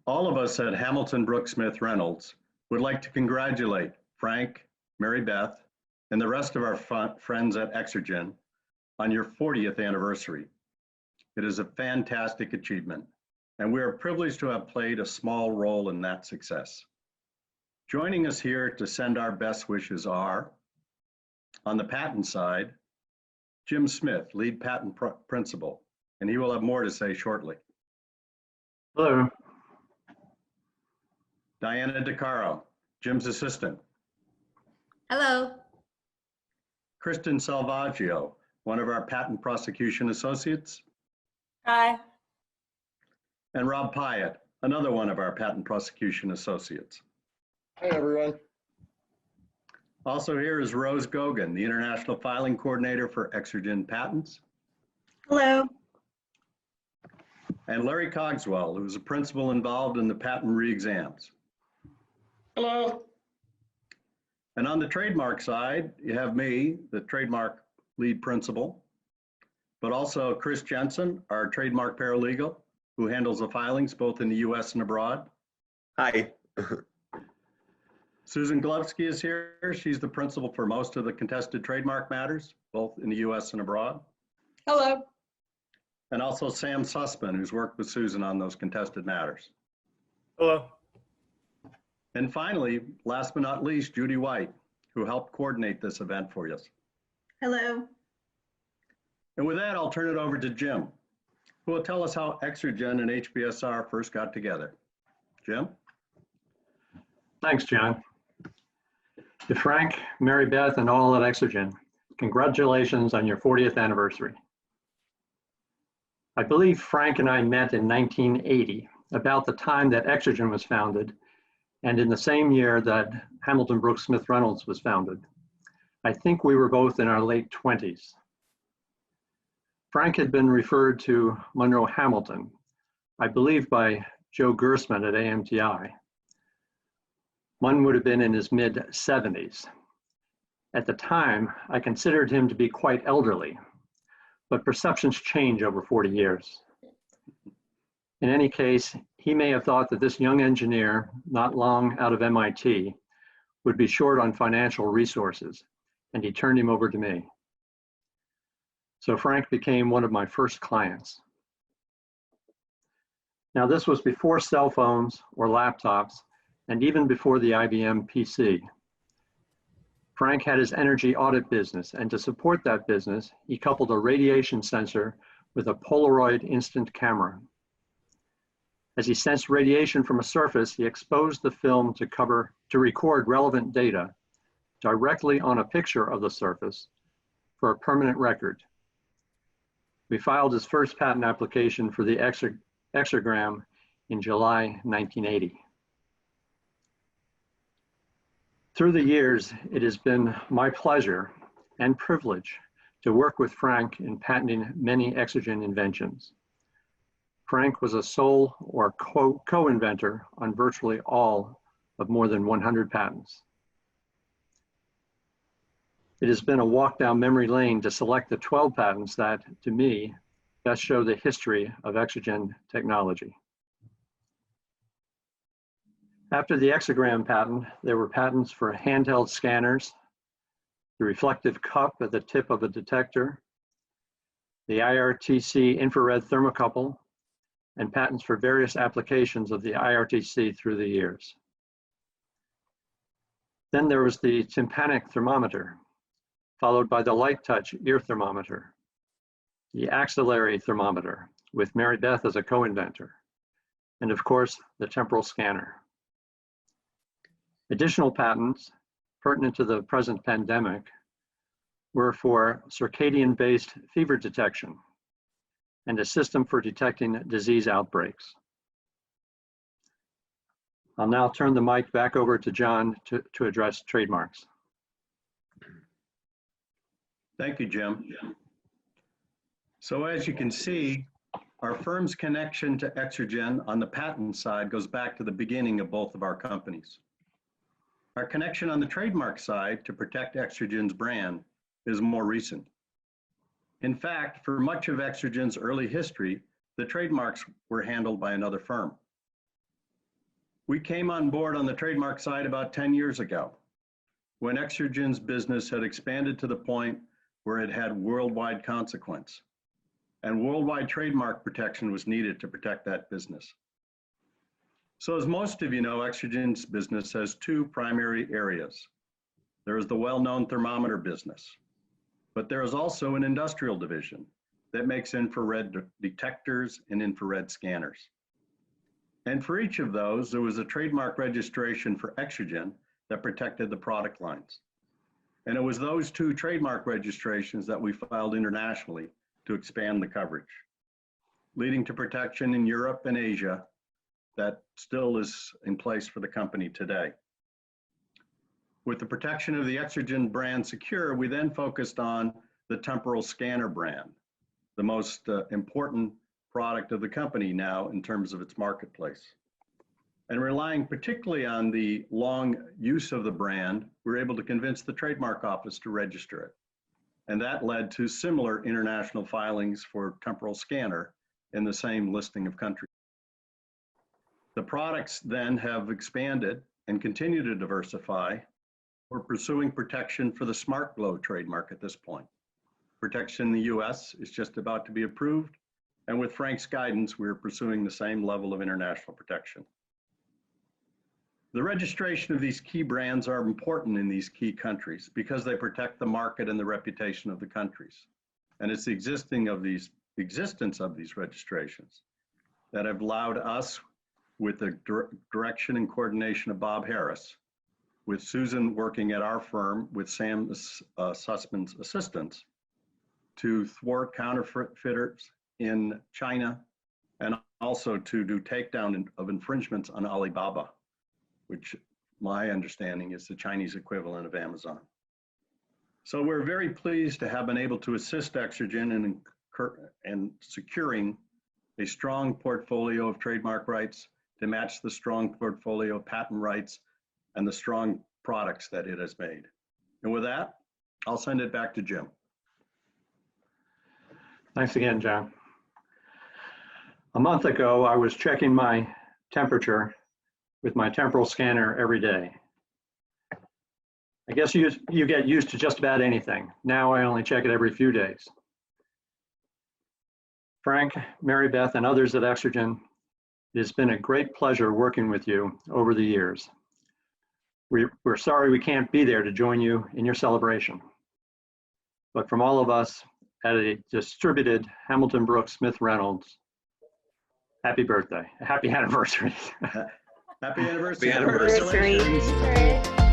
All of us at Hamilton Brook Smith Reynolds would like to congratulate Frank, Mary Beth, and the rest of our friends at Exergen on your 40th anniversary. It is a fantastic achievement, and we are privileged to have played a small role in that success. Joining us here to send our best wishes are, on the patent side, Jim Smith, lead patent principal, and he will have more to say shortly. Hello. Diana DeCaro, Jim's assistant. Hello. Kristen Salvaggio, one of our patent prosecution associates. Hi. And Rob Pyatt, another one of our patent prosecution associates. Hi, everyone. Also here is Rose Gogan, the International Filing Coordinator for Exergen Patents. Hello. And Larry Cogswell, who's a principal involved in the patent re-exams. Hello. And on the trademark side, you have me, the trademark lead principal, but also Chris Jensen, our trademark paralegal, who handles the filings both in the US and abroad. Hi. Susan Glovsky is here. She's the principal for most of the contested trademark matters, both in the US and abroad. Hello. And also Sam Sussman, who's worked with Susan on those contested matters. Hello. And finally, last but not least, Judy White, who helped coordinate this event for us. Hello. And with that, I'll turn it over to Jim, who will tell us how Exergen and HBSR first got together. Jim? Thanks, John. To Frank, Mary Beth, and all at Exergen, congratulations on your 40th anniversary. I believe Frank and I met in 1980, about the time that Exergen was founded, and in the same year that Hamilton Brook Smith Reynolds was founded. I think we were both in our late 20s. Frank had been referred to Monroe Hamilton, I believe by Joe Gersman at AMTI. One would have been in his mid-70s. At the time, I considered him to be quite elderly, but perceptions change over 40 years. In any case, he may have thought that this young engineer, not long out of MIT, would be short on financial resources, and he turned him over to me. So Frank became one of my first clients. Now, this was before cell phones or laptops, and even before the IBM PC. Frank had his energy audit business, and to support that business, he coupled a radiation sensor with a Polaroid instant camera. As he sensed radiation from a surface, he exposed the film to record relevant data directly on a picture of the surface for a permanent record. We filed his first patent application for the Exergen in July 1980. Through the years, it has been my pleasure and privilege to work with Frank in patenting many Exergen inventions. Frank was a sole or co-inventor on virtually all of more than 100 patents. It has been a walk down memory lane to select the 12 patents that, to me, best show the history of Exergen technology. After the Exergen patent, there were patents for handheld scanners, the reflective cup at the tip of a detector, the IRTC infrared thermocouple, and patents for various applications of the IRTC through the years. Then there was the tympanic thermometer, followed by the light touch ear thermometer, the axillary thermometer with Mary Beth as a co-inventor, and of course, the temporal scanner. Additional patents pertinent to the present pandemic were for circadian-based fever detection and a system for detecting disease outbreaks. I'll now turn the mic back over to John to address trademarks. Thank you, Jim. So as you can see, our firm's connection to Exergen on the patent side goes back to the beginning of both of our companies. Our connection on the trademark side to protect Exergen's brand is more recent. In fact, for much of Exergen's early history, the trademarks were handled by another firm. We came on board on the trademark side about 10 years ago, when Exergen's business had expanded to the point where it had worldwide consequence, and worldwide trademark protection was needed to protect that business. So as most of you know, Exergen's business has two primary areas. There is the well-known thermometer business, but there is also an industrial division that makes infrared detectors and infrared scanners. And for each of those, there was a trademark registration for Exergen that protected the product lines. And it was those two trademark registrations that we filed internationally to expand the coverage, leading to protection in Europe and Asia that still is in place for the company today. With the protection of the Exergen brand secure, we then focused on the temporal scanner brand, the most important product of the company now in terms of its marketplace. And relying particularly on the long use of the brand, we were able to convince the trademark office to register it. And that led to similar international filings for temporal scanner in the same listing of countries. The products then have expanded and continue to diversify. We're pursuing protection for the Smart Glow trademark at this point. Protection in the US is just about to be approved. And with Frank's guidance, we're pursuing the same level of international protection. The registration of these key brands are important in these key countries because they protect the market and the reputation of the countries. And it's the existence of these registrations that have allowed us, with the direction and coordination of Bob Harris, with Susan working at our firm with Sam Sussman's assistance, to thwart counterfeiters in China, and also to do takedown of infringements on Alibaba, which my understanding is the Chinese equivalent of Amazon. So we're very pleased to have been able to assist Exergen in securing a strong portfolio of trademark rights to match the strong portfolio of patent rights and the strong products that it has made. And with that, I'll send it back to Jim. Thanks again, John. A month ago, I was checking my temperature with my temporal scanner every day. I guess you get used to just about anything. Now I only check it every few days. Frank, Mary Beth, and others at Exergen, it has been a great pleasure working with you over the years. We're sorry we can't be there to join you in your celebration. But from all of us at a distributed Hamilton Brooks Smith Reynolds, happy birthday, happy anniversary. Happy anniversary. Happy anniversary.